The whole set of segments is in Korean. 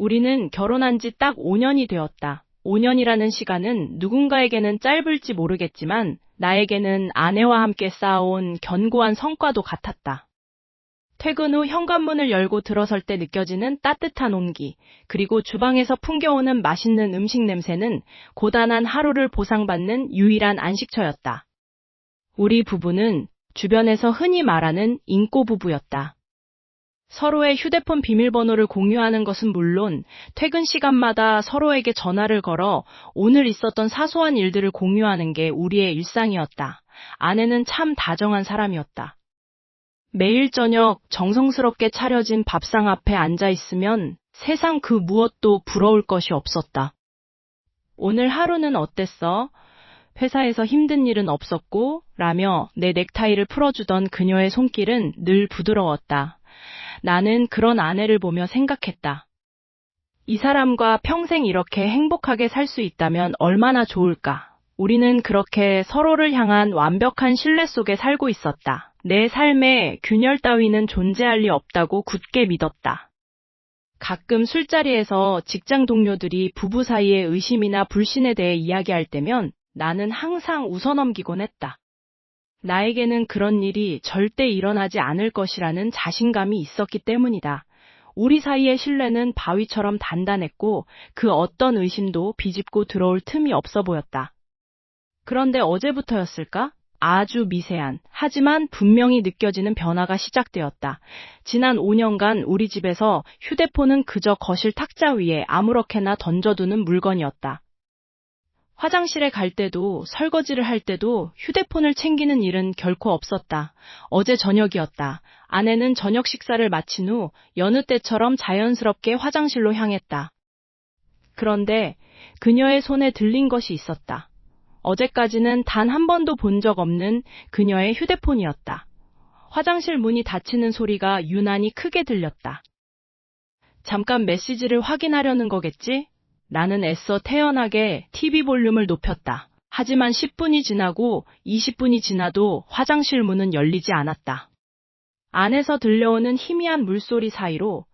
우리는 결혼한 지 딱 5년이 되었다. 5년이라는 시간은 누군가에게는 짧을지 모르겠지만 나에게는 아내와 함께 쌓아온 견고한 성과도 같았다. 퇴근 후 현관문을 열고 들어설 때 느껴지는 따뜻한 온기, 그리고 주방에서 풍겨오는 맛있는 음식 냄새는 고단한 하루를 보상받는 유일한 안식처였다. 우리 부부는 주변에서 흔히 말하는 인꼬 부부였다. 서로의 휴대폰 비밀번호를 공유하는 것은 물론 퇴근 시간마다 서로에게 전화를 걸어 오늘 있었던 사소한 일들을 공유하는 게 우리의 일상이었다. 아내는 참 다정한 사람이었다. 매일 저녁 정성스럽게 차려진 밥상 앞에 앉아 있으면 세상 그 무엇도 부러울 것이 없었다. 오늘 하루는 어땠어? 회사에서 힘든 일은 없었고? 라며 내 넥타이를 풀어주던 그녀의 손길은 늘 부드러웠다. 나는 그런 아내를 보며 생각했다. 이 사람과 평생 이렇게 행복하게 살 수 있다면 얼마나 좋을까? 우리는 그렇게 서로를 향한 완벽한 신뢰 속에 살고 있었다. 내 삶에 균열 따위는 존재할 리 없다고 굳게 믿었다. 가끔 술자리에서 직장 동료들이 부부 사이의 의심이나 불신에 대해 이야기할 때면 나는 항상 웃어넘기곤 했다. 나에게는 그런 일이 절대 일어나지 않을 것이라는 자신감이 있었기 때문이다. 우리 사이의 신뢰는 바위처럼 단단했고 그 어떤 의심도 비집고 들어올 틈이 없어 보였다. 그런데 어제부터였을까? 아주 미세한, 하지만 분명히 느껴지는 변화가 시작되었다. 지난 5년간 우리 집에서 휴대폰은 그저 거실 탁자 위에 아무렇게나 던져두는 물건이었다. 화장실에 갈 때도 설거지를 할 때도 휴대폰을 챙기는 일은 결코 없었다. 어제 저녁이었다. 아내는 저녁 식사를 마친 후 여느 때처럼 자연스럽게 화장실로 향했다. 그런데 그녀의 손에 들린 것이 있었다. 어제까지는 단 한 번도 본 적 없는 그녀의 휴대폰이었다. 화장실 문이 닫히는 소리가 유난히 크게 들렸다. 잠깐 메시지를 확인하려는 거겠지? 나는 애써 태연하게 TV 볼륨을 높였다. 하지만 10분이 지나고 20분이 지나도 화장실 문은 열리지 않았다. 안에서 들려오는 희미한 물소리 사이로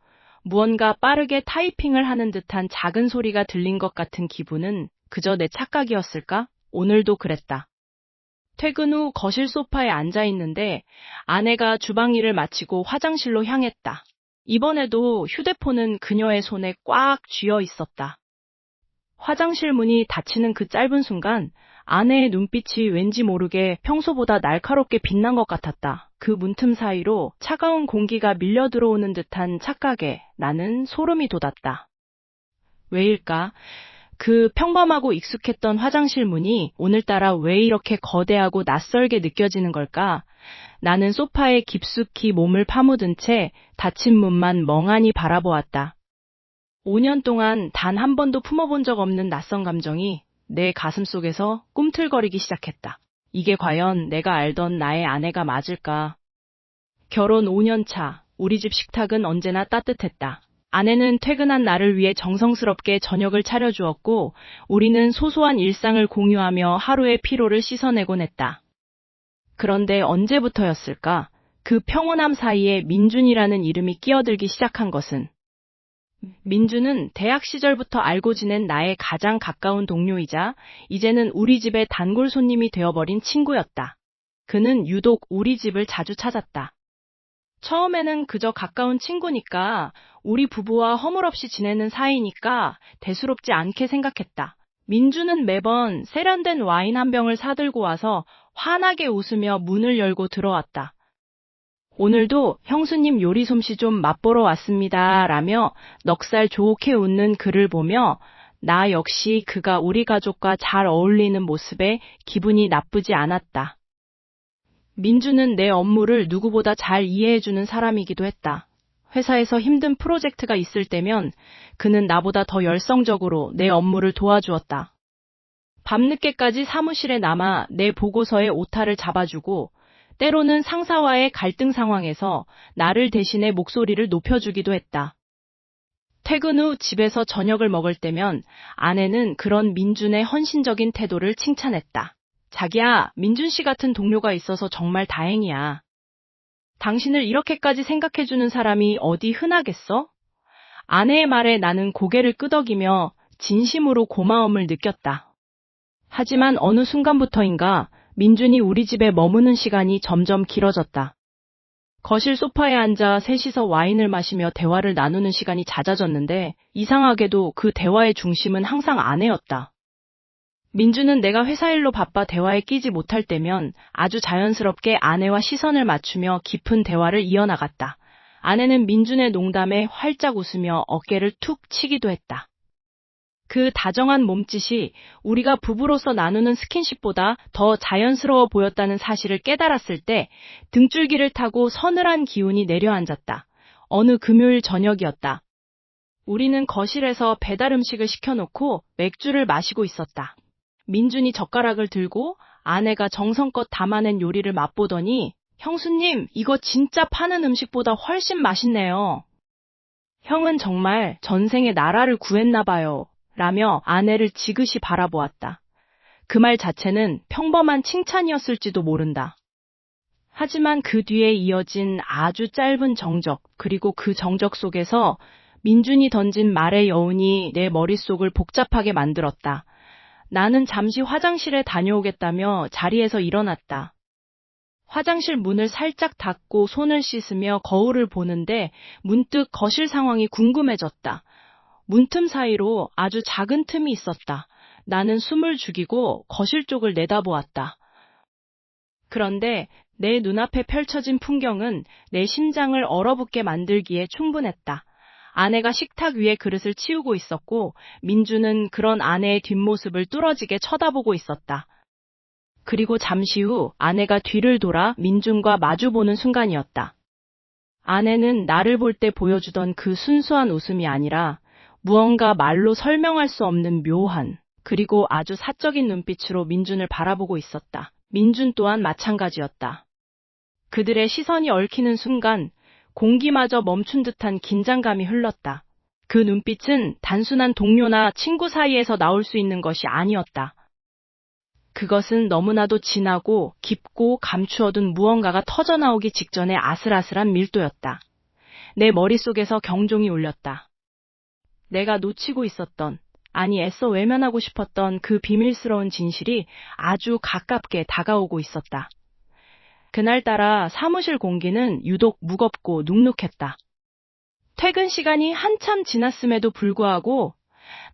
무언가 빠르게 타이핑을 하는 듯한 작은 소리가 들린 것 같은 기분은 그저 내 착각이었을까? 오늘도 그랬다. 퇴근 후 거실 소파에 앉아 있는데 아내가 주방 일을 마치고 화장실로 향했다. 이번에도 휴대폰은 그녀의 손에 꽉 쥐어 있었다. 화장실 문이 닫히는 그 짧은 순간 아내의 눈빛이 왠지 모르게 평소보다 날카롭게 빛난 것 같았다. 그 문틈 사이로 차가운 공기가 밀려 들어오는 듯한 착각에 나는 소름이 돋았다. 왜일까? 그 평범하고 익숙했던 화장실 문이 오늘따라 왜 이렇게 거대하고 낯설게 느껴지는 걸까? 나는 소파에 깊숙이 몸을 파묻은 채 닫힌 문만 멍하니 바라보았다. 5년 동안 단 한 번도 품어본 적 없는 낯선 감정이 내 가슴 속에서 꿈틀거리기 시작했다. 이게 과연 내가 알던 나의 아내가 맞을까? 결혼 5년 차, 우리 집 식탁은 언제나 따뜻했다. 아내는 퇴근한 나를 위해 정성스럽게 저녁을 차려주었고 우리는 소소한 일상을 공유하며 하루의 피로를 씻어내곤 했다. 그런데 언제부터였을까? 그 평온함 사이에 민준이라는 이름이 끼어들기 시작한 것은 민준은 대학 시절부터 알고 지낸 나의 가장 가까운 동료이자 이제는 우리 집의 단골 손님이 되어버린 친구였다. 그는 유독 우리 집을 자주 찾았다. 처음에는 그저 가까운 친구니까 우리 부부와 허물없이 지내는 사이니까 대수롭지 않게 생각했다. 민준은 매번 세련된 와인 한 병을 사들고 와서 환하게 웃으며 문을 열고 들어왔다. 오늘도 형수님 요리 솜씨 좀 맛보러 왔습니다. 라며 넉살 좋게 웃는 그를 보며 나 역시 그가 우리 가족과 잘 어울리는 모습에 기분이 나쁘지 않았다. 민주는 내 업무를 누구보다 잘 이해해주는 사람이기도 했다. 회사에서 힘든 프로젝트가 있을 때면 그는 나보다 더 열성적으로 내 업무를 도와주었다. 밤늦게까지 사무실에 남아 내 보고서에 오타를 잡아주고 때로는 상사와의 갈등 상황에서 나를 대신해 목소리를 높여주기도 했다. 퇴근 후 집에서 저녁을 먹을 때면 아내는 그런 민준의 헌신적인 태도를 칭찬했다. 자기야, 민준 씨 같은 동료가 있어서 정말 다행이야. 당신을 이렇게까지 생각해주는 사람이 어디 흔하겠어? 아내의 말에 나는 고개를 끄덕이며 진심으로 고마움을 느꼈다. 하지만 어느 순간부터인가 민준이 우리 집에 머무는 시간이 점점 길어졌다. 거실 소파에 앉아 셋이서 와인을 마시며 대화를 나누는 시간이 잦아졌는데 이상하게도 그 대화의 중심은 항상 아내였다. 민주는 내가 회사 일로 바빠 대화에 끼지 못할 때면 아주 자연스럽게 아내와 시선을 맞추며 깊은 대화를 이어나갔다. 아내는 민준의 농담에 활짝 웃으며 어깨를 툭 치기도 했다. 그 다정한 몸짓이 우리가 부부로서 나누는 스킨십보다 더 자연스러워 보였다는 사실을 깨달았을 때 등줄기를 타고 서늘한 기운이 내려앉았다. 어느 금요일 저녁이었다. 우리는 거실에서 배달 음식을 시켜놓고 맥주를 마시고 있었다. 민준이 젓가락을 들고 아내가 정성껏 담아낸 요리를 맛보더니 형수님, 이거 진짜 파는 음식보다 훨씬 맛있네요. 형은 정말 전생에 나라를 구했나 봐요. 라며 아내를 지그시 바라보았다. 그 말 자체는 평범한 칭찬이었을지도 모른다. 하지만 그 뒤에 이어진 아주 짧은 정적, 그리고 그 정적 속에서 민준이 던진 말의 여운이 내 머릿속을 복잡하게 만들었다. 나는 잠시 화장실에 다녀오겠다며 자리에서 일어났다. 화장실 문을 살짝 닫고 손을 씻으며 거울을 보는데 문득 거실 상황이 궁금해졌다. 문틈 사이로 아주 작은 틈이 있었다. 나는 숨을 죽이고 거실 쪽을 내다보았다. 그런데 내 눈앞에 펼쳐진 풍경은 내 심장을 얼어붙게 만들기에 충분했다. 아내가 식탁 위에 그릇을 치우고 있었고 민주는 그런 아내의 뒷모습을 뚫어지게 쳐다보고 있었다. 그리고 잠시 후 아내가 뒤를 돌아 민준과 마주보는 순간이었다. 아내는 나를 볼 때 보여주던 그 순수한 웃음이 아니라 무언가 말로 설명할 수 없는 묘한, 그리고 아주 사적인 눈빛으로 민준을 바라보고 있었다. 민준 또한 마찬가지였다. 그들의 시선이 얽히는 순간 공기마저 멈춘 듯한 긴장감이 흘렀다. 그 눈빛은 단순한 동료나 친구 사이에서 나올 수 있는 것이 아니었다. 그것은 너무나도 진하고 깊고 감추어둔 무언가가 터져나오기 직전의 아슬아슬한 밀도였다. 내 머릿속에서 경종이 울렸다. 내가 놓치고 있었던, 아니 애써 외면하고 싶었던 그 비밀스러운 진실이 아주 가깝게 다가오고 있었다. 그날따라 사무실 공기는 유독 무겁고 눅눅했다. 퇴근 시간이 한참 지났음에도 불구하고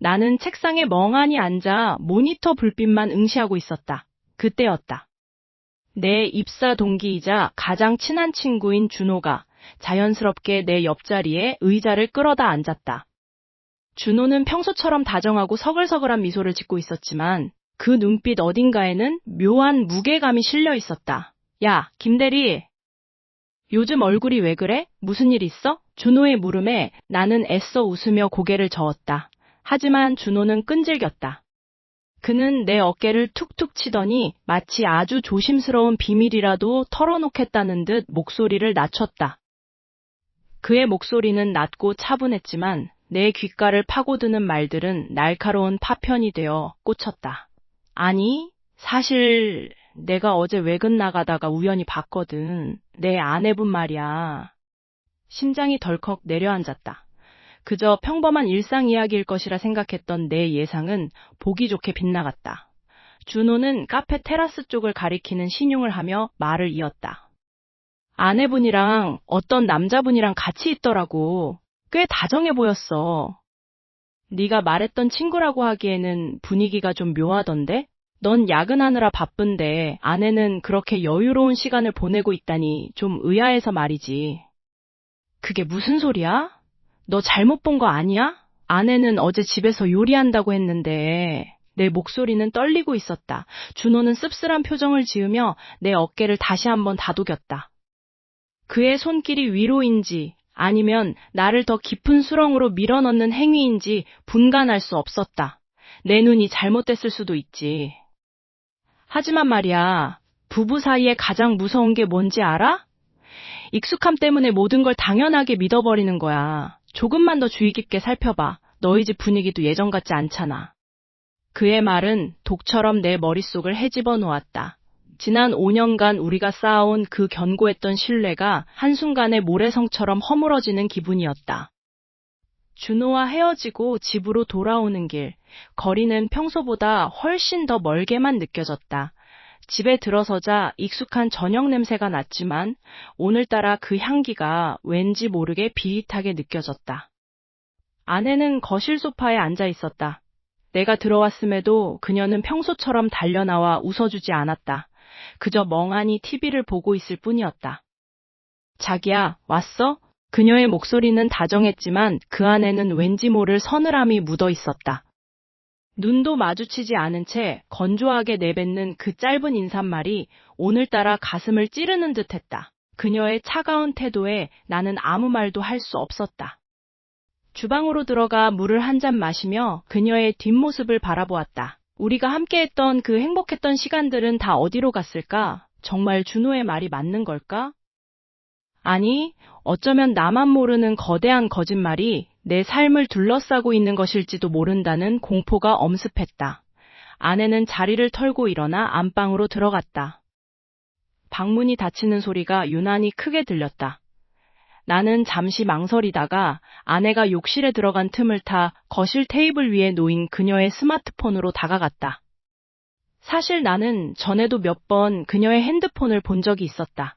나는 책상에 멍하니 앉아 모니터 불빛만 응시하고 있었다. 그때였다. 내 입사 동기이자 가장 친한 친구인 준호가 자연스럽게 내 옆자리에 의자를 끌어다 앉았다. 준호는 평소처럼 다정하고 서글서글한 미소를 짓고 있었지만 그 눈빛 어딘가에는 묘한 무게감이 실려 있었다. 야, 김대리. 요즘 얼굴이 왜 그래? 무슨 일 있어? 준호의 물음에 나는 애써 웃으며 고개를 저었다. 하지만 준호는 끈질겼다. 그는 내 어깨를 툭툭 치더니 마치 아주 조심스러운 비밀이라도 털어놓겠다는 듯 목소리를 낮췄다. 그의 목소리는 낮고 차분했지만 내 귓가를 파고드는 말들은 날카로운 파편이 되어 꽂혔다. 아니, 사실 내가 어제 외근 나가다가 우연히 봤거든. 내 아내분 말이야. 심장이 덜컥 내려앉았다. 그저 평범한 일상 이야기일 것이라 생각했던 내 예상은 보기 좋게 빗나갔다. 준호는 카페 테라스 쪽을 가리키는 신용을 하며 말을 이었다. 아내분이랑 어떤 남자분이랑 같이 있더라고. 꽤 다정해 보였어. 네가 말했던 친구라고 하기에는 분위기가 좀 묘하던데? 넌 야근하느라 바쁜데 아내는 그렇게 여유로운 시간을 보내고 있다니 좀 의아해서 말이지. 그게 무슨 소리야? 너 잘못 본 거 아니야? 아내는 어제 집에서 요리한다고 했는데. 내 목소리는 떨리고 있었다. 준호는 씁쓸한 표정을 지으며 내 어깨를 다시 한번 다독였다. 그의 손길이 위로인지 아니면 나를 더 깊은 수렁으로 밀어넣는 행위인지 분간할 수 없었다. 내 눈이 잘못됐을 수도 있지. 하지만 말이야, 부부 사이에 가장 무서운 게 뭔지 알아? 익숙함 때문에 모든 걸 당연하게 믿어버리는 거야. 조금만 더 주의 깊게 살펴봐. 너희 집 분위기도 예전 같지 않잖아. 그의 말은 독처럼 내 머릿속을 헤집어 놓았다. 지난 5년간 우리가 쌓아온 그 견고했던 신뢰가 한순간에 모래성처럼 허물어지는 기분이었다. 준호와 헤어지고 집으로 돌아오는 길, 거리는 평소보다 훨씬 더 멀게만 느껴졌다. 집에 들어서자 익숙한 저녁 냄새가 났지만 오늘따라 그 향기가 왠지 모르게 비릿하게 느껴졌다. 아내는 거실 소파에 앉아 있었다. 내가 들어왔음에도 그녀는 평소처럼 달려나와 웃어주지 않았다. 그저 멍하니 TV를 보고 있을 뿐이었다. 자기야, 왔어? 그녀의 목소리는 다정했지만 그 안에는 왠지 모를 서늘함이 묻어 있었다. 눈도 마주치지 않은 채 건조하게 내뱉는 그 짧은 인사말이 오늘따라 가슴을 찌르는 듯했다. 그녀의 차가운 태도에 나는 아무 말도 할 수 없었다. 주방으로 들어가 물을 한 잔 마시며 그녀의 뒷모습을 바라보았다. 우리가 함께했던 그 행복했던 시간들은 다 어디로 갔을까? 정말 준호의 말이 맞는 걸까? 아니, 어쩌면 나만 모르는 거대한 거짓말이 내 삶을 둘러싸고 있는 것일지도 모른다는 공포가 엄습했다. 아내는 자리를 털고 일어나 안방으로 들어갔다. 방문이 닫히는 소리가 유난히 크게 들렸다. 나는 잠시 망설이다가 아내가 욕실에 들어간 틈을 타 거실 테이블 위에 놓인 그녀의 스마트폰으로 다가갔다. 사실 나는 전에도 몇 번 그녀의 핸드폰을 본 적이 있었다.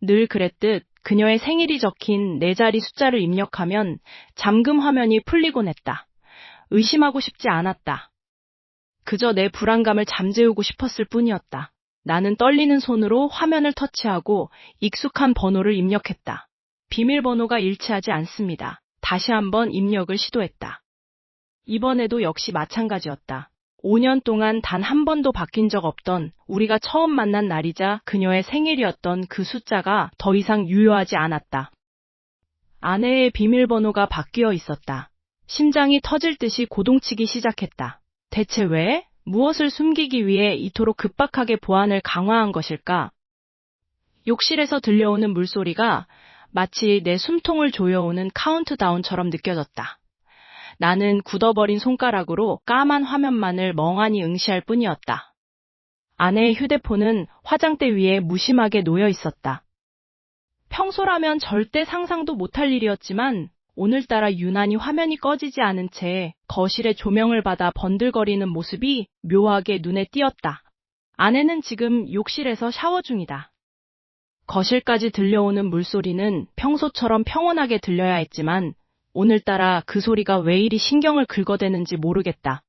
늘 그랬듯 그녀의 생일이 적힌 4자리 숫자를 입력하면 잠금 화면이 풀리곤 했다. 의심하고 싶지 않았다. 그저 내 불안감을 잠재우고 싶었을 뿐이었다. 나는 떨리는 손으로 화면을 터치하고 익숙한 번호를 입력했다. 비밀번호가 일치하지 않습니다. 다시 한번 입력을 시도했다. 이번에도 역시 마찬가지였다. 5년 동안 단 한 번도 바뀐 적 없던 우리가 처음 만난 날이자 그녀의 생일이었던 그 숫자가 더 이상 유효하지 않았다. 아내의 비밀번호가 바뀌어 있었다. 심장이 터질 듯이 고동치기 시작했다. 대체 왜? 무엇을 숨기기 위해 이토록 급박하게 보안을 강화한 것일까? 욕실에서 들려오는 물소리가 마치 내 숨통을 조여오는 카운트다운처럼 느껴졌다. 나는 굳어버린 손가락으로 까만 화면만을 멍하니 응시할 뿐이었다. 아내의 휴대폰은 화장대 위에 무심하게 놓여 있었다. 평소라면 절대 상상도 못할 일이었지만 오늘따라 유난히 화면이 꺼지지 않은 채 거실의 조명을 받아 번들거리는 모습이 묘하게 눈에 띄었다. 아내는 지금 욕실에서 샤워 중이다. 거실까지 들려오는 물소리는 평소처럼 평온하게 들려야 했지만 오늘따라 그 소리가 왜 이리 신경을 긁어대는지 모르겠다.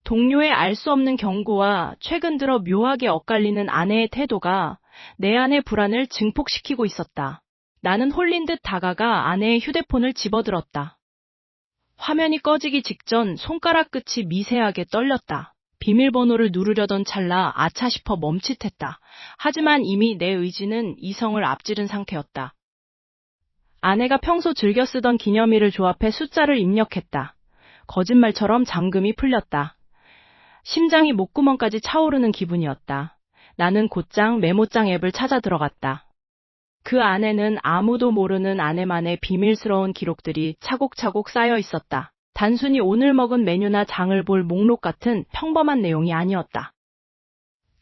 동료의 알 수 없는 경고와 최근 들어 묘하게 엇갈리는 아내의 태도가 내 안의 불안을 증폭시키고 있었다. 나는 홀린 듯 다가가 아내의 휴대폰을 집어들었다. 화면이 꺼지기 직전 손가락 끝이 미세하게 떨렸다. 비밀번호를 누르려던 찰나 아차 싶어 멈칫했다. 하지만 이미 내 의지는 이성을 앞지른 상태였다. 아내가 평소 즐겨 쓰던 기념일을 조합해 숫자를 입력했다. 거짓말처럼 잠금이 풀렸다. 심장이 목구멍까지 차오르는 기분이었다. 나는 곧장 메모장 앱을 찾아 들어갔다. 그 안에는 아무도 모르는 아내만의 비밀스러운 기록들이 차곡차곡 쌓여 있었다. 단순히 오늘 먹은 메뉴나 장을 볼 목록 같은 평범한 내용이 아니었다.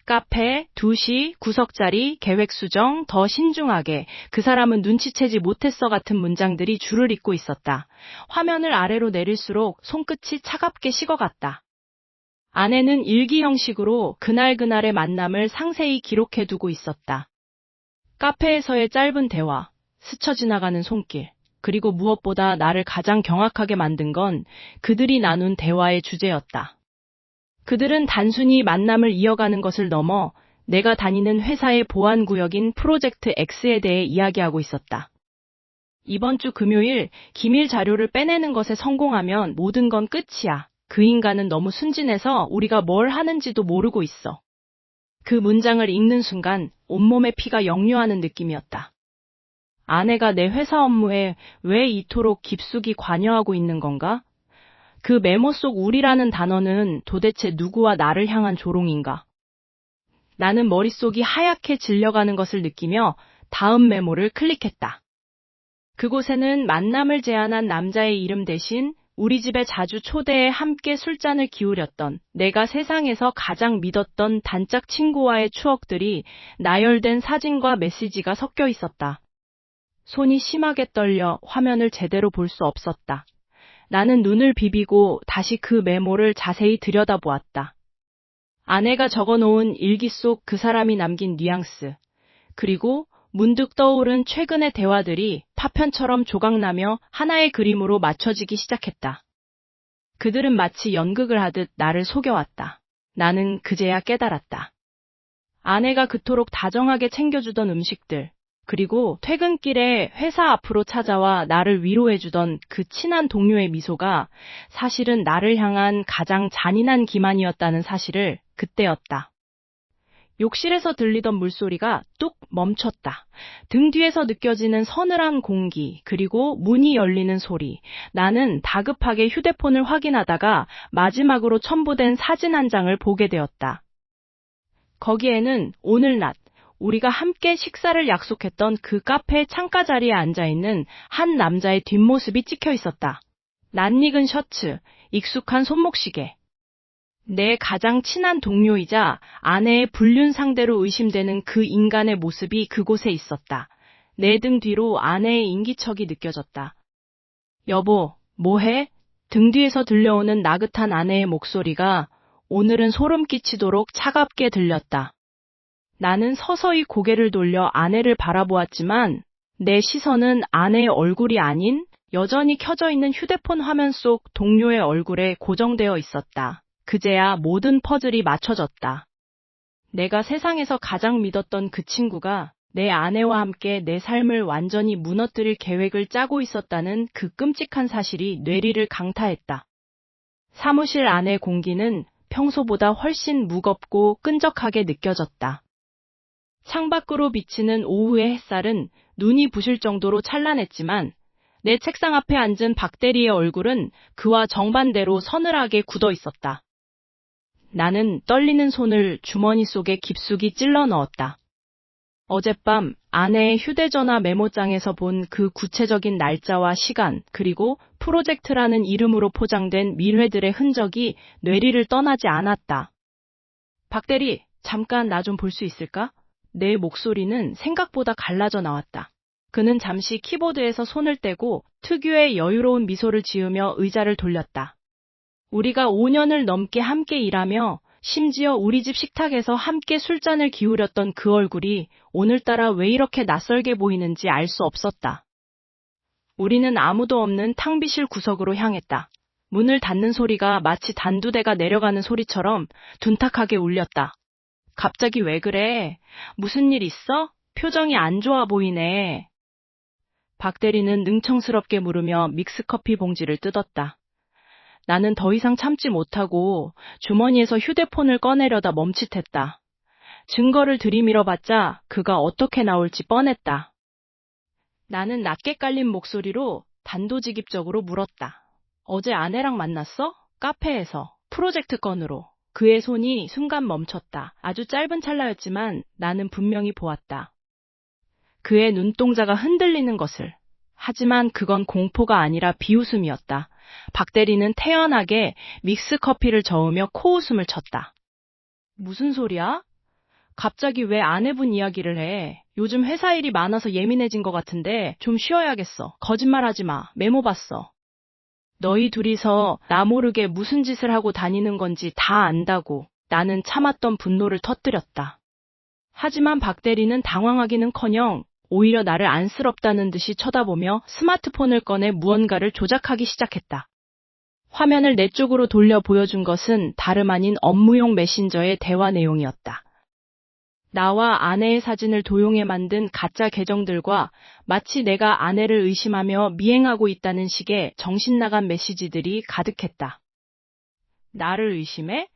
카페, 2시, 구석자리, 계획 수정, 더 신중하게, 그 사람은 눈치채지 못했어 같은 문장들이 줄을 잇고 있었다. 화면을 아래로 내릴수록 손끝이 차갑게 식어갔다. 아내는 일기 형식으로 그날그날의 만남을 상세히 기록해두고 있었다. 카페에서의 짧은 대화, 스쳐 지나가는 손길, 그리고 무엇보다 나를 가장 경악하게 만든 건 그들이 나눈 대화의 주제였다. 그들은 단순히 만남을 이어가는 것을 넘어 내가 다니는 회사의 보안구역인 프로젝트 X에 대해 이야기하고 있었다. 이번 주 금요일 기밀 자료를 빼내는 것에 성공하면 모든 건 끝이야. 그 인간은 너무 순진해서 우리가 뭘 하는지도 모르고 있어. 그 문장을 읽는 순간 온몸의 피가 역류하는 느낌이었다. 아내가 내 회사 업무에 왜 이토록 깊숙이 관여하고 있는 건가? 그 메모 속 우리라는 단어는 도대체 누구와 나를 향한 조롱인가? 나는 머릿속이 하얗게 질려가는 것을 느끼며 다음 메모를 클릭했다. 그곳에는 만남을 제안한 남자의 이름 대신 우리 집에 자주 초대해 함께 술잔을 기울였던 내가 세상에서 가장 믿었던 단짝 친구와의 추억들이 나열된 사진과 메시지가 섞여 있었다. 손이 심하게 떨려 화면을 제대로 볼 수 없었다. 나는 눈을 비비고 다시 그 메모를 자세히 들여다보았다. 아내가 적어놓은 일기 속 그 사람이 남긴 뉘앙스, 그리고 문득 떠오른 최근의 대화들이 파편처럼 조각나며 하나의 그림으로 맞춰지기 시작했다. 그들은 마치 연극을 하듯 나를 속여왔다. 나는 그제야 깨달았다. 아내가 그토록 다정하게 챙겨주던 음식들, 그리고 퇴근길에 회사 앞으로 찾아와 나를 위로해주던 그 친한 동료의 미소가 사실은 나를 향한 가장 잔인한 기만이었다는 사실을 그때였다. 욕실에서 들리던 물소리가 뚝 멈췄다. 등 뒤에서 느껴지는 서늘한 공기, 그리고 문이 열리는 소리. 나는 다급하게 휴대폰을 확인하다가 마지막으로 첨부된 사진 한 장을 보게 되었다. 거기에는 오늘 낮, 우리가 함께 식사를 약속했던 그 카페 창가 자리에 앉아있는 한 남자의 뒷모습이 찍혀 있었다. 낯익은 셔츠, 익숙한 손목시계. 내 가장 친한 동료이자 아내의 불륜 상대로 의심되는 그 인간의 모습이 그곳에 있었다. 내 등 뒤로 아내의 인기척이 느껴졌다. 여보, 뭐해? 등 뒤에서 들려오는 나긋한 아내의 목소리가 오늘은 소름 끼치도록 차갑게 들렸다. 나는 서서히 고개를 돌려 아내를 바라보았지만 내 시선은 아내의 얼굴이 아닌 여전히 켜져 있는 휴대폰 화면 속 동료의 얼굴에 고정되어 있었다. 그제야 모든 퍼즐이 맞춰졌다. 내가 세상에서 가장 믿었던 그 친구가 내 아내와 함께 내 삶을 완전히 무너뜨릴 계획을 짜고 있었다는 그 끔찍한 사실이 뇌리를 강타했다. 사무실 안의 공기는 평소보다 훨씬 무겁고 끈적하게 느껴졌다. 창밖으로 비치는 오후의 햇살은 눈이 부실 정도로 찬란했지만 내 책상 앞에 앉은 박대리의 얼굴은 그와 정반대로 서늘하게 굳어 있었다. 나는 떨리는 손을 주머니 속에 깊숙이 찔러 넣었다. 어젯밤 아내의 휴대전화 메모장에서 본 그 구체적인 날짜와 시간, 그리고 프로젝트라는 이름으로 포장된 밀회들의 흔적이 뇌리를 떠나지 않았다. 박대리, 잠깐 나 좀 볼 수 있을까? 내 목소리는 생각보다 갈라져 나왔다. 그는 잠시 키보드에서 손을 떼고 특유의 여유로운 미소를 지으며 의자를 돌렸다. 우리가 5년을 넘게 함께 일하며 심지어 우리 집 식탁에서 함께 술잔을 기울였던 그 얼굴이 오늘따라 왜 이렇게 낯설게 보이는지 알 수 없었다. 우리는 아무도 없는 탕비실 구석으로 향했다. 문을 닫는 소리가 마치 단두대가 내려가는 소리처럼 둔탁하게 울렸다. 갑자기 왜 그래? 무슨 일 있어? 표정이 안 좋아 보이네. 박 대리는 능청스럽게 물으며 믹스커피 봉지를 뜯었다. 나는 더 이상 참지 못하고 주머니에서 휴대폰을 꺼내려다 멈칫했다. 증거를 들이밀어봤자 그가 어떻게 나올지 뻔했다. 나는 낮게 깔린 목소리로 단도직입적으로 물었다. 어제 아내랑 만났어? 카페에서. 프로젝트 건으로. 그의 손이 순간 멈췄다. 아주 짧은 찰나였지만 나는 분명히 보았다. 그의 눈동자가 흔들리는 것을. 하지만 그건 공포가 아니라 비웃음이었다. 박 대리는 태연하게 믹스커피를 저으며 코웃음을 쳤다. 무슨 소리야? 갑자기 왜 아내분 이야기를 해? 요즘 회사 일이 많아서 예민해진 것 같은데 좀 쉬어야겠어. 거짓말하지 마. 메모 봤어. 너희 둘이서 나 모르게 무슨 짓을 하고 다니는 건지 다 안다고. 나는 참았던 분노를 터뜨렸다. 하지만 박 대리는 당황하기는커녕 오히려 나를 안쓰럽다는 듯이 쳐다보며 스마트폰을 꺼내 무언가를 조작하기 시작했다. 화면을 내 쪽으로 돌려 보여준 것은 다름 아닌 업무용 메신저의 대화 내용이었다. 나와 아내의 사진을 도용해 만든 가짜 계정들과 마치 내가 아내를 의심하며 미행하고 있다는 식의 정신나간 메시지들이 가득했다. 나를 의심해?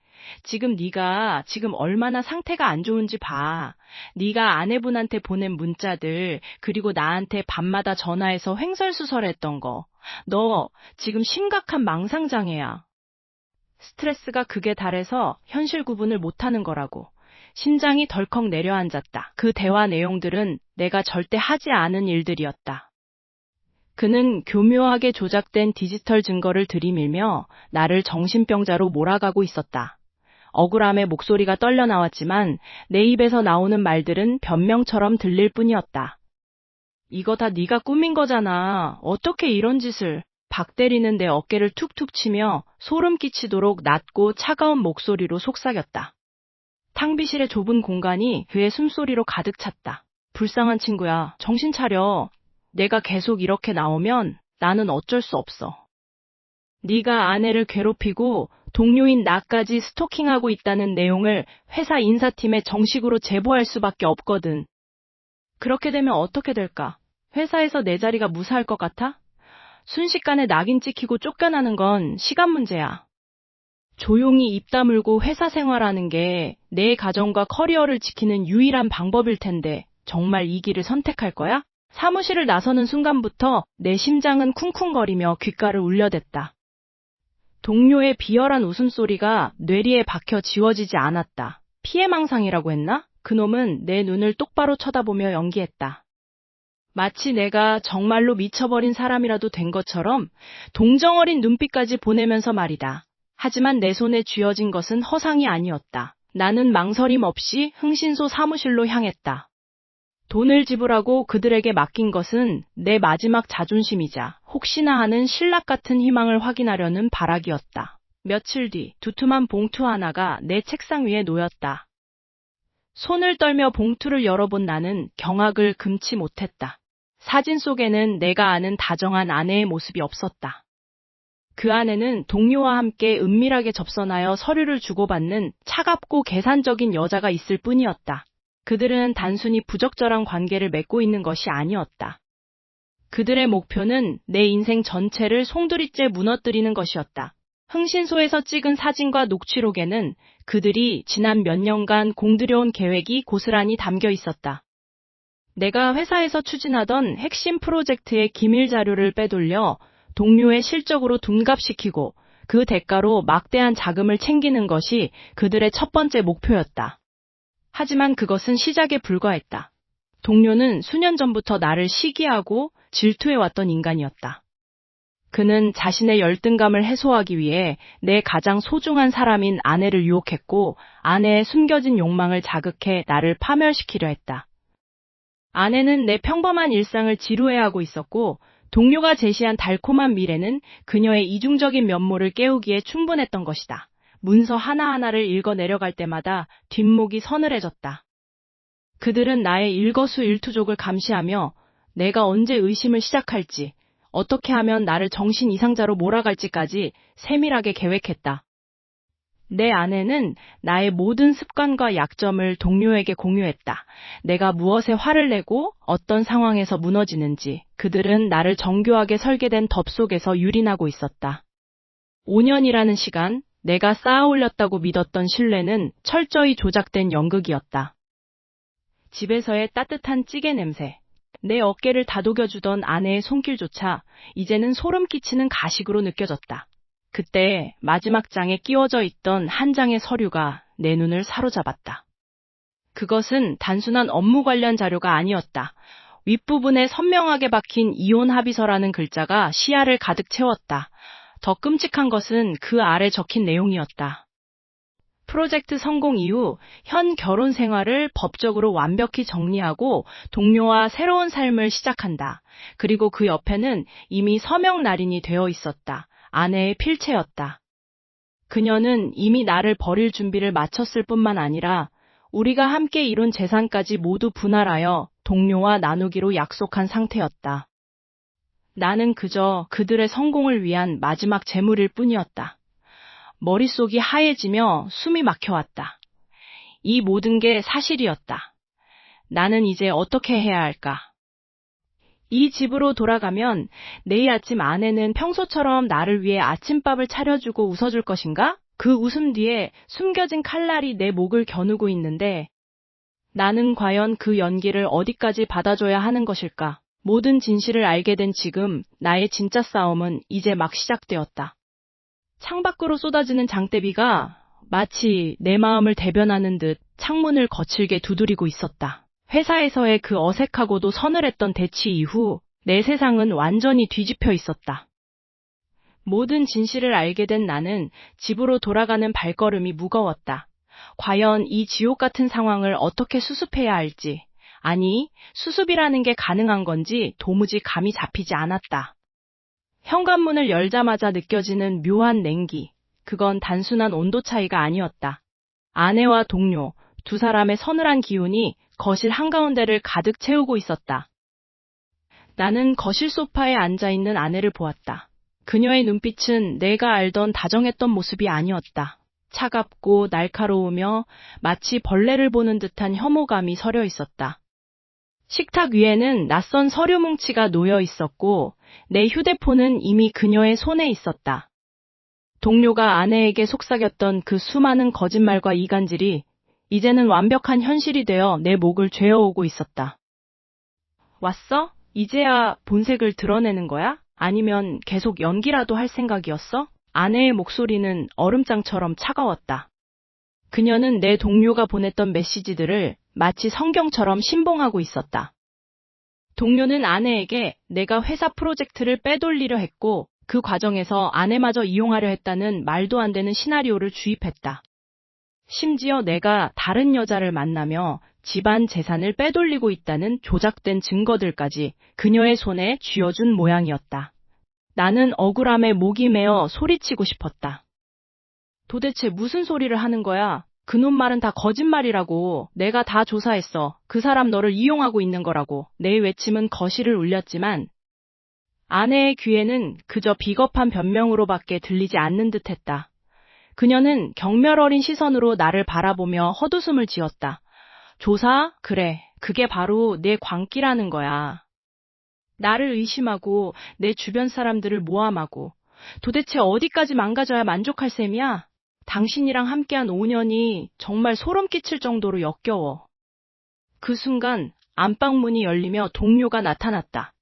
지금 네가 지금 얼마나 상태가 안 좋은지 봐. 네가 아내분한테 보낸 문자들, 그리고 나한테 밤마다 전화해서 횡설수설했던 거. 너 지금 심각한 망상장애야. 스트레스가 극에 달해서 현실 구분을 못하는 거라고. 심장이 덜컥 내려앉았다. 그 대화 내용들은 내가 절대 하지 않은 일들이었다. 그는 교묘하게 조작된 디지털 증거를 들이밀며 나를 정신병자로 몰아가고 있었다. 억울함의 목소리가 떨려 나왔지만 내 입에서 나오는 말들은 변명처럼 들릴 뿐이었다. 이거 다 네가 꾸민 거잖아. 어떻게 이런 짓을. 박 대리는 내 어깨를 툭툭 치며 소름 끼치도록 낮고 차가운 목소리로 속삭였다. 탕비실의 좁은 공간이 그의 숨소리로 가득 찼다. 불쌍한 친구야, 정신 차려. 내가 계속 이렇게 나오면 나는 어쩔 수 없어. 네가 아내를 괴롭히고 동료인 나까지 스토킹하고 있다는 내용을 회사 인사팀에 정식으로 제보할 수밖에 없거든. 그렇게 되면 어떻게 될까? 회사에서 내 자리가 무사할 것 같아? 순식간에 낙인 찍히고 쫓겨나는 건 시간 문제야. 조용히 입 다물고 회사 생활하는 게 내 가정과 커리어를 지키는 유일한 방법일 텐데 정말 이 길을 선택할 거야? 사무실을 나서는 순간부터 내 심장은 쿵쿵거리며 귓가를 울려댔다. 동료의 비열한 웃음소리가 뇌리에 박혀 지워지지 않았다. 피해망상이라고 했나? 그놈은 내 눈을 똑바로 쳐다보며 연기했다. 마치 내가 정말로 미쳐버린 사람이라도 된 것처럼 동정어린 눈빛까지 보내면서 말이다. 하지만 내 손에 쥐어진 것은 허상이 아니었다. 나는 망설임 없이 흥신소 사무실로 향했다. 돈을 지불하고 그들에게 맡긴 것은 내 마지막 자존심이자 혹시나 하는 신락 같은 희망을 확인하려는 발악이었다. 며칠 뒤 두툼한 봉투 하나가 내 책상 위에 놓였다. 손을 떨며 봉투를 열어본 나는 경악을 금치 못했다. 사진 속에는 내가 아는 다정한 아내의 모습이 없었다. 그 안에는 동료와 함께 은밀하게 접선하여 서류를 주고받는 차갑고 계산적인 여자가 있을 뿐이었다. 그들은 단순히 부적절한 관계를 맺고 있는 것이 아니었다. 그들의 목표는 내 인생 전체를 송두리째 무너뜨리는 것이었다. 흥신소에서 찍은 사진과 녹취록에는 그들이 지난 몇 년간 공들여온 계획이 고스란히 담겨 있었다. 내가 회사에서 추진하던 핵심 프로젝트의 기밀 자료를 빼돌려 동료의 실적으로 둔갑시키고 그 대가로 막대한 자금을 챙기는 것이 그들의 첫 번째 목표였다. 하지만 그것은 시작에 불과했다. 동료는 수년 전부터 나를 시기하고 질투해왔던 인간이었다. 그는 자신의 열등감을 해소하기 위해 내 가장 소중한 사람인 아내를 유혹했고 아내의 숨겨진 욕망을 자극해 나를 파멸시키려 했다. 아내는 내 평범한 일상을 지루해하고 있었고 동료가 제시한 달콤한 미래는 그녀의 이중적인 면모를 깨우기에 충분했던 것이다. 문서 하나하나를 읽어 내려갈 때마다 뒷목이 서늘해졌다. 그들은 나의 일거수일투족을 감시하며 내가 언제 의심을 시작할지, 어떻게 하면 나를 정신 이상자로 몰아갈지까지 세밀하게 계획했다. 내 아내는 나의 모든 습관과 약점을 동료에게 공유했다. 내가 무엇에 화를 내고 어떤 상황에서 무너지는지 그들은 나를 정교하게 설계된 덫 속에서 유린하고 있었다. 5년이라는 시간, 내가 쌓아올렸다고 믿었던 신뢰는 철저히 조작된 연극이었다. 집에서의 따뜻한 찌개 냄새, 내 어깨를 다독여주던 아내의 손길조차 이제는 소름 끼치는 가식으로 느껴졌다. 그때 마지막 장에 끼워져 있던 한 장의 서류가 내 눈을 사로잡았다. 그것은 단순한 업무 관련 자료가 아니었다. 윗부분에 선명하게 박힌 이혼 합의서라는 글자가 시야를 가득 채웠다. 더 끔찍한 것은 그 아래 적힌 내용이었다. 프로젝트 성공 이후 현 결혼 생활을 법적으로 완벽히 정리하고 동료와 새로운 삶을 시작한다. 그리고 그 옆에는 이미 서명 날인이 되어 있었다. 아내의 필체였다. 그녀는 이미 나를 버릴 준비를 마쳤을 뿐만 아니라 우리가 함께 이룬 재산까지 모두 분할하여 동료와 나누기로 약속한 상태였다. 나는 그저 그들의 성공을 위한 마지막 재물일 뿐이었다. 머릿속이 하얘지며 숨이 막혀왔다. 이 모든 게 사실이었다. 나는 이제 어떻게 해야 할까? 이 집으로 돌아가면 내일 아침 아내는 평소처럼 나를 위해 아침밥을 차려주고 웃어줄 것인가? 그 웃음 뒤에 숨겨진 칼날이 내 목을 겨누고 있는데 나는 과연 그 연기를 어디까지 받아줘야 하는 것일까? 모든 진실을 알게 된 지금 나의 진짜 싸움은 이제 막 시작되었다. 창밖으로 쏟아지는 장대비가 마치 내 마음을 대변하는 듯 창문을 거칠게 두드리고 있었다. 회사에서의 그 어색하고도 서늘했던 대치 이후 내 세상은 완전히 뒤집혀 있었다. 모든 진실을 알게 된 나는 집으로 돌아가는 발걸음이 무거웠다. 과연 이 지옥 같은 상황을 어떻게 수습해야 할지, 아니, 수습이라는 게 가능한 건지 도무지 감이 잡히지 않았다. 현관문을 열자마자 느껴지는 묘한 냉기. 그건 단순한 온도 차이가 아니었다. 아내와 동료, 두 사람의 서늘한 기운이 거실 한가운데를 가득 채우고 있었다. 나는 거실 소파에 앉아있는 아내를 보았다. 그녀의 눈빛은 내가 알던 다정했던 모습이 아니었다. 차갑고 날카로우며 마치 벌레를 보는 듯한 혐오감이 서려 있었다. 식탁 위에는 낯선 서류 뭉치가 놓여 있었고 내 휴대폰은 이미 그녀의 손에 있었다. 동료가 아내에게 속삭였던 그 수많은 거짓말과 이간질이 이제는 완벽한 현실이 되어 내 목을 죄어오고 있었다. 왔어? 이제야 본색을 드러내는 거야? 아니면 계속 연기라도 할 생각이었어? 아내의 목소리는 얼음장처럼 차가웠다. 그녀는 내 동료가 보냈던 메시지들을 마치 성경처럼 신봉하고 있었다. 동료는 아내에게 내가 회사 프로젝트를 빼돌리려 했고 그 과정에서 아내마저 이용하려 했다는 말도 안 되는 시나리오를 주입했다. 심지어 내가 다른 여자를 만나며 집안 재산을 빼돌리고 있다는 조작된 증거들까지 그녀의 손에 쥐어준 모양이었다. 나는 억울함에 목이 메어 소리치고 싶었다. 도대체 무슨 소리를 하는 거야? 그놈 말은 다 거짓말이라고. 내가 다 조사했어. 그 사람 너를 이용하고 있는 거라고. 내 외침은 거실을 울렸지만 아내의 귀에는 그저 비겁한 변명으로밖에 들리지 않는 듯했다. 그녀는 경멸 어린 시선으로 나를 바라보며 헛웃음을 지었다. 조사? 그래. 그게 바로 내 광기라는 거야. 나를 의심하고 내 주변 사람들을 모함하고 도대체 어디까지 망가져야 만족할 셈이야? 당신이랑 함께한 5년이 정말 소름 끼칠 정도로 역겨워. 그 순간 안방문이 열리며 동료가 나타났다.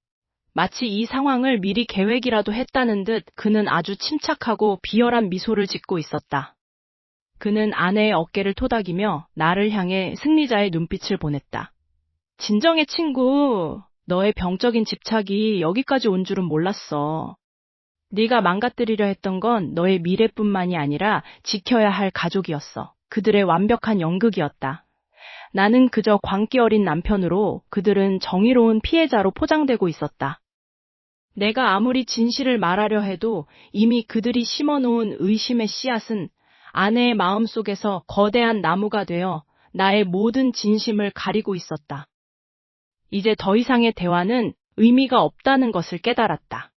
마치 이 상황을 미리 계획이라도 했다는 듯 그는 아주 침착하고 비열한 미소를 짓고 있었다. 그는 아내의 어깨를 토닥이며 나를 향해 승리자의 눈빛을 보냈다. 진정해 친구. 너의 병적인 집착이 여기까지 온 줄은 몰랐어. 네가 망가뜨리려 했던 건 너의 미래뿐만이 아니라 지켜야 할 가족이었어. 그들의 완벽한 연극이었다. 나는 그저 광기 어린 남편으로 그들은 정의로운 피해자로 포장되고 있었다. 내가 아무리 진실을 말하려 해도 이미 그들이 심어놓은 의심의 씨앗은 아내의 마음속에서 거대한 나무가 되어 나의 모든 진심을 가리고 있었다. 이제 더 이상의 대화는 의미가 없다는 것을 깨달았다.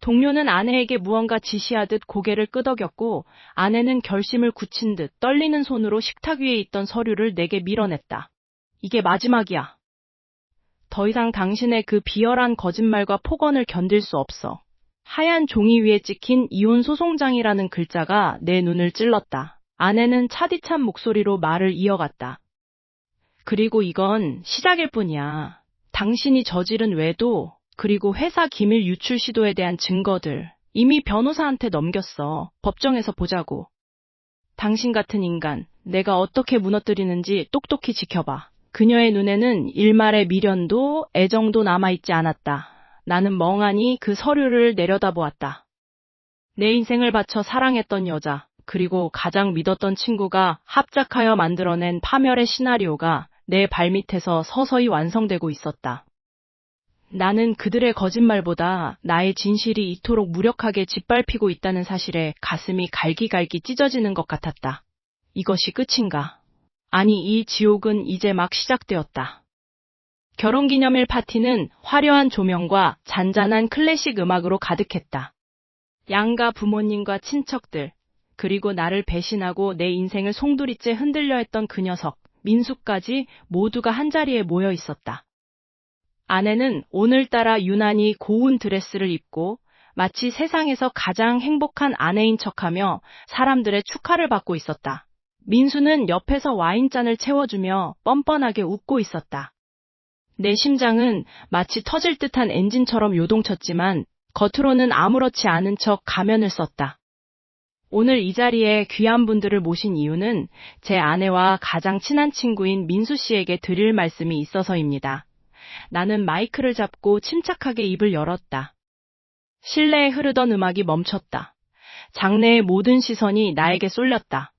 동료는 아내에게 무언가 지시하듯 고개를 끄덕였고 아내는 결심을 굳힌 듯 떨리는 손으로 식탁 위에 있던 서류를 내게 밀어냈다. 이게 마지막이야. 더 이상 당신의 그 비열한 거짓말과 폭언을 견딜 수 없어. 하얀 종이 위에 찍힌 이혼 소송장이라는 글자가 내 눈을 찔렀다. 아내는 차디찬 목소리로 말을 이어갔다. 그리고 이건 시작일 뿐이야. 당신이 저지른 외도, 그리고 회사 기밀 유출 시도에 대한 증거들 이미 변호사한테 넘겼어. 법정에서 보자고. 당신 같은 인간, 내가 어떻게 무너뜨리는지 똑똑히 지켜봐. 그녀의 눈에는 일말의 미련도 애정도 남아있지 않았다. 나는 멍하니 그 서류를 내려다보았다. 내 인생을 바쳐 사랑했던 여자, 그리고 가장 믿었던 친구가 합작하여 만들어낸 파멸의 시나리오가 내 발밑에서 서서히 완성되고 있었다. 나는 그들의 거짓말보다 나의 진실이 이토록 무력하게 짓밟히고 있다는 사실에 가슴이 갈기갈기 찢어지는 것 같았다. 이것이 끝인가? 아니, 이 지옥은 이제 막 시작되었다. 결혼기념일 파티는 화려한 조명과 잔잔한 클래식 음악으로 가득했다. 양가 부모님과 친척들, 그리고 나를 배신하고 내 인생을 송두리째 흔들려 했던 그 녀석, 민수까지 모두가 한자리에 모여 있었다. 아내는 오늘따라 유난히 고운 드레스를 입고 마치 세상에서 가장 행복한 아내인 척하며 사람들의 축하를 받고 있었다. 민수는 옆에서 와인잔을 채워주며 뻔뻔하게 웃고 있었다. 내 심장은 마치 터질 듯한 엔진처럼 요동쳤지만 겉으로는 아무렇지 않은 척 가면을 썼다. 오늘 이 자리에 귀한 분들을 모신 이유는 제 아내와 가장 친한 친구인 민수 씨에게 드릴 말씀이 있어서입니다. 나는 마이크를 잡고 침착하게 입을 열었다. 실내에 흐르던 음악이 멈췄다. 장내의 모든 시선이 나에게 쏠렸다.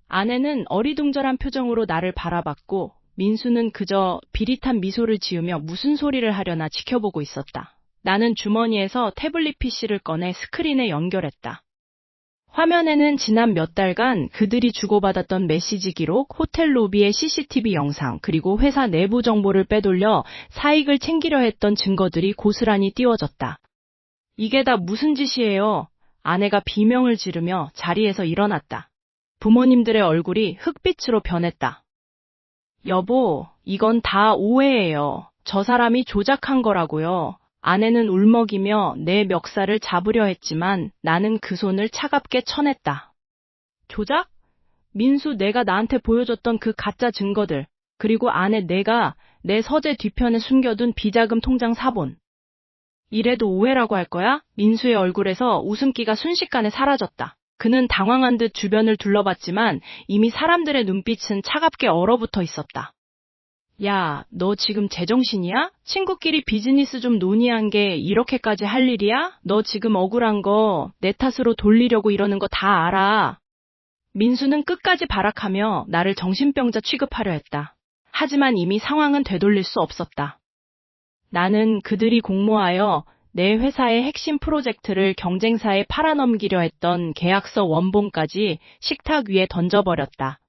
아내는 어리둥절한 표정으로 나를 바라봤고 민수는 그저 비릿한 미소를 지으며 무슨 소리를 하려나 지켜보고 있었다. 나는 주머니에서 태블릿 PC를 꺼내 스크린에 연결했다. 화면에는 지난 몇 달간 그들이 주고받았던 메시지 기록, 호텔 로비의 CCTV 영상, 그리고 회사 내부 정보를 빼돌려 사익을 챙기려 했던 증거들이 고스란히 띄워졌다. 이게 다 무슨 짓이에요? 아내가 비명을 지르며 자리에서 일어났다. 부모님들의 얼굴이 흑빛으로 변했다. 여보, 이건 다 오해예요. 저 사람이 조작한 거라고요. 아내는 울먹이며 내 멱살을 잡으려 했지만 나는 그 손을 차갑게 쳐냈다. 조작? 민수, 내가 나한테 보여줬던 그 가짜 증거들, 그리고 아내 내가 내 서재 뒤편에 숨겨둔 비자금 통장 사본. 이래도 오해라고 할 거야? 민수의 얼굴에서 웃음기가 순식간에 사라졌다. 그는 당황한 듯 주변을 둘러봤지만 이미 사람들의 눈빛은 차갑게 얼어붙어 있었다. 야, 너 지금 제정신이야? 친구끼리 비즈니스 좀 논의한 게 이렇게까지 할 일이야? 너 지금 억울한 거 내 탓으로 돌리려고 이러는 거 다 알아. 민수는 끝까지 발악하며 나를 정신병자 취급하려 했다. 하지만 이미 상황은 되돌릴 수 없었다. 나는 그들이 공모하여 내 회사의 핵심 프로젝트를 경쟁사에 팔아넘기려 했던 계약서 원본까지 식탁 위에 던져버렸다.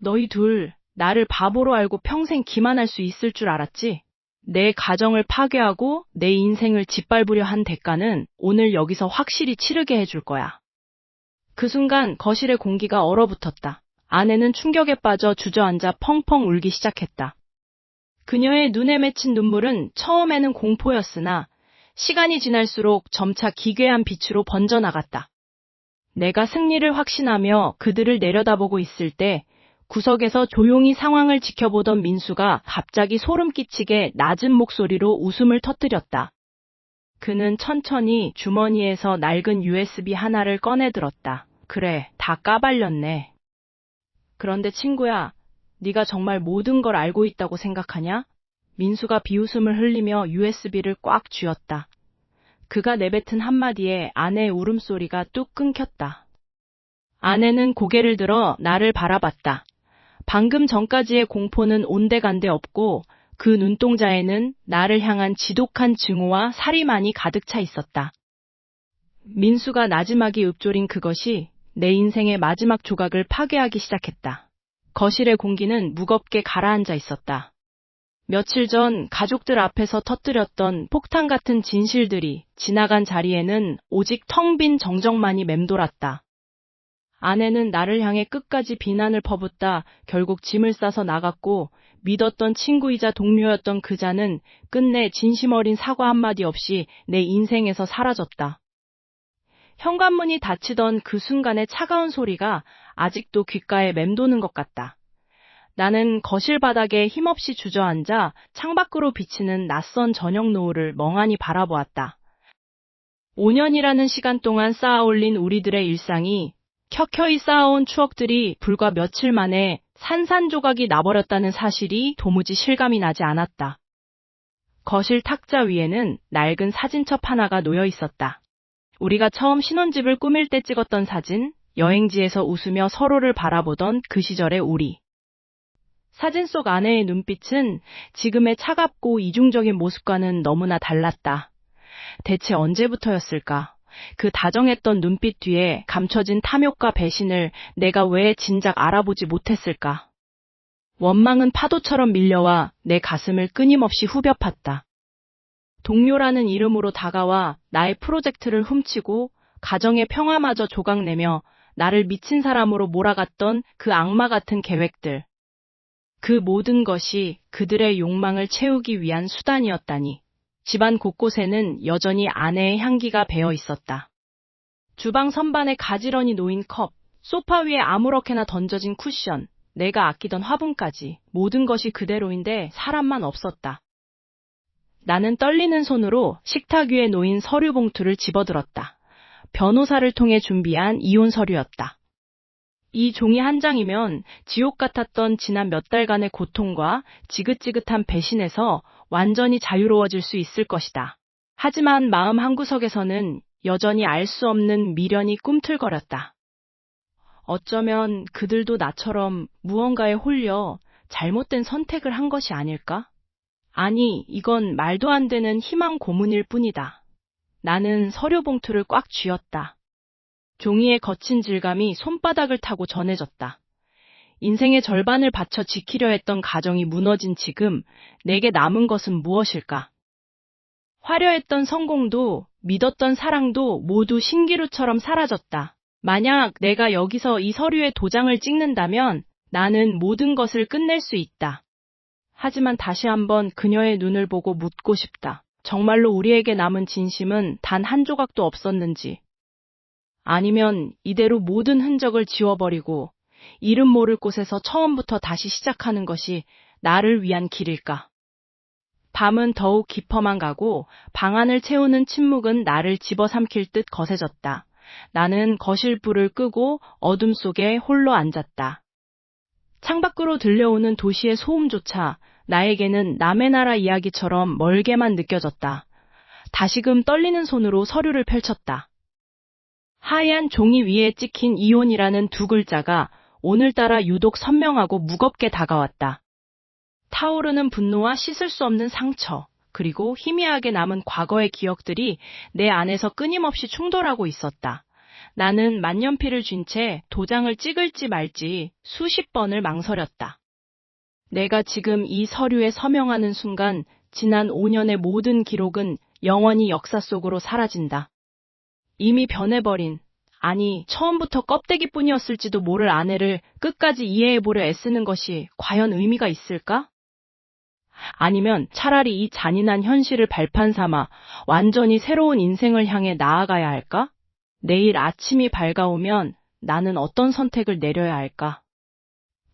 너희 둘, 나를 바보로 알고 평생 기만할 수 있을 줄 알았지? 내 가정을 파괴하고 내 인생을 짓밟으려 한 대가는 오늘 여기서 확실히 치르게 해줄 거야. 그 순간 거실의 공기가 얼어붙었다. 아내는 충격에 빠져 주저앉아 펑펑 울기 시작했다. 그녀의 눈에 맺힌 눈물은 처음에는 공포였으나 시간이 지날수록 점차 기괴한 빛으로 번져나갔다. 내가 승리를 확신하며 그들을 내려다보고 있을 때 구석에서 조용히 상황을 지켜보던 민수가 갑자기 소름 끼치게 낮은 목소리로 웃음을 터뜨렸다. 그는 천천히 주머니에서 낡은 USB 하나를 꺼내들었다. 그래, 다 까발렸네. 그런데 친구야, 네가 정말 모든 걸 알고 있다고 생각하냐? 민수가 비웃음을 흘리며 USB를 꽉 쥐었다. 그가 내뱉은 한마디에 아내의 울음소리가 뚝 끊겼다. 아내는 고개를 들어 나를 바라봤다. 방금 전까지의 공포는 온데간데 없고 그 눈동자에는 나를 향한 지독한 증오와 살이만이 가득 차 있었다. 민수가 나지막이 읊조린 그것이 내 인생의 마지막 조각을 파괴하기 시작했다. 거실의 공기는 무겁게 가라앉아 있었다. 며칠 전 가족들 앞에서 터뜨렸던 폭탄 같은 진실들이 지나간 자리에는 오직 텅 빈 정적만이 맴돌았다. 아내는 나를 향해 끝까지 비난을 퍼붓다 결국 짐을 싸서 나갔고 믿었던 친구이자 동료였던 그자는 끝내 진심 어린 사과 한마디 없이 내 인생에서 사라졌다. 현관문이 닫히던 그 순간의 차가운 소리가 아직도 귓가에 맴도는 것 같다. 나는 거실 바닥에 힘없이 주저앉아 창밖으로 비치는 낯선 저녁 노을을 멍하니 바라보았다. 5년이라는 시간 동안 쌓아올린 우리들의 일상이 켜켜이 쌓아온 추억들이 불과 며칠 만에 산산조각이 나버렸다는 사실이 도무지 실감이 나지 않았다. 거실 탁자 위에는 낡은 사진첩 하나가 놓여 있었다. 우리가 처음 신혼집을 꾸밀 때 찍었던 사진, 여행지에서 웃으며 서로를 바라보던 그 시절의 우리. 사진 속 아내의 눈빛은 지금의 차갑고 이중적인 모습과는 너무나 달랐다. 대체 언제부터였을까? 그 다정했던 눈빛 뒤에 감춰진 탐욕과 배신을 내가 왜 진작 알아보지 못했을까? 원망은 파도처럼 밀려와 내 가슴을 끊임없이 후벼 팠다. 동료라는 이름으로 다가와 나의 프로젝트를 훔치고 가정의 평화마저 조각내며 나를 미친 사람으로 몰아갔던 그 악마 같은 계획들. 그 모든 것이 그들의 욕망을 채우기 위한 수단이었다니. 집안 곳곳에는 여전히 아내의 향기가 배어 있었다. 주방 선반에 가지런히 놓인 컵, 소파 위에 아무렇게나 던져진 쿠션, 내가 아끼던 화분까지 모든 것이 그대로인데 사람만 없었다. 나는 떨리는 손으로 식탁 위에 놓인 서류 봉투를 집어들었다. 변호사를 통해 준비한 이혼 서류였다. 이 종이 한 장이면 지옥 같았던 지난 몇 달간의 고통과 지긋지긋한 배신에서 완전히 자유로워질 수 있을 것이다. 하지만 마음 한구석에서는 여전히 알 수 없는 미련이 꿈틀거렸다. 어쩌면 그들도 나처럼 무언가에 홀려 잘못된 선택을 한 것이 아닐까? 아니, 이건 말도 안 되는 희망 고문일 뿐이다. 나는 서류 봉투를 꽉 쥐었다. 종이의 거친 질감이 손바닥을 타고 전해졌다. 인생의 절반을 바쳐 지키려 했던 가정이 무너진 지금 내게 남은 것은 무엇일까? 화려했던 성공도 믿었던 사랑도 모두 신기루처럼 사라졌다. 만약 내가 여기서 이 서류에 도장을 찍는다면 나는 모든 것을 끝낼 수 있다. 하지만 다시 한번 그녀의 눈을 보고 묻고 싶다. 정말로 우리에게 남은 진심은 단 한 조각도 없었는지. 아니면 이대로 모든 흔적을 지워버리고 이름 모를 곳에서 처음부터 다시 시작하는 것이 나를 위한 길일까? 밤은 더욱 깊어만 가고 방 안을 채우는 침묵은 나를 집어삼킬 듯 거세졌다. 나는 거실 불을 끄고 어둠 속에 홀로 앉았다. 창밖으로 들려오는 도시의 소음조차 나에게는 남의 나라 이야기처럼 멀게만 느껴졌다. 다시금 떨리는 손으로 서류를 펼쳤다. 하얀 종이 위에 찍힌 이혼이라는 두 글자가 오늘따라 유독 선명하고 무겁게 다가왔다. 타오르는 분노와 씻을 수 없는 상처, 그리고 희미하게 남은 과거의 기억들이 내 안에서 끊임없이 충돌하고 있었다. 나는 만년필을 쥔 채 도장을 찍을지 말지 수십 번을 망설였다. 내가 지금 이 서류에 서명하는 순간 지난 5년의 모든 기록은 영원히 역사 속으로 사라진다. 이미 변해버린, 아니 처음부터 껍데기뿐이었을지도 모를 아내를 끝까지 이해해보려 애쓰는 것이 과연 의미가 있을까? 아니면 차라리 이 잔인한 현실을 발판 삼아 완전히 새로운 인생을 향해 나아가야 할까? 내일 아침이 밝아오면 나는 어떤 선택을 내려야 할까?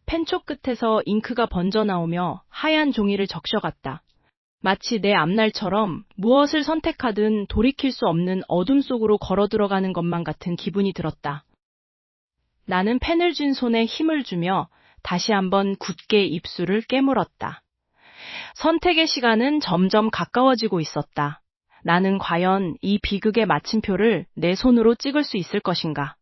펜촉 끝에서 잉크가 번져 나오며 하얀 종이를 적셔갔다. 마치 내 앞날처럼 무엇을 선택하든 돌이킬 수 없는 어둠 속으로 걸어 들어가는 것만 같은 기분이 들었다. 나는 펜을 쥔 손에 힘을 주며 다시 한번 굳게 입술을 깨물었다. 선택의 시간은 점점 가까워지고 있었다. 나는 과연 이 비극의 마침표를 내 손으로 찍을 수 있을 것인가?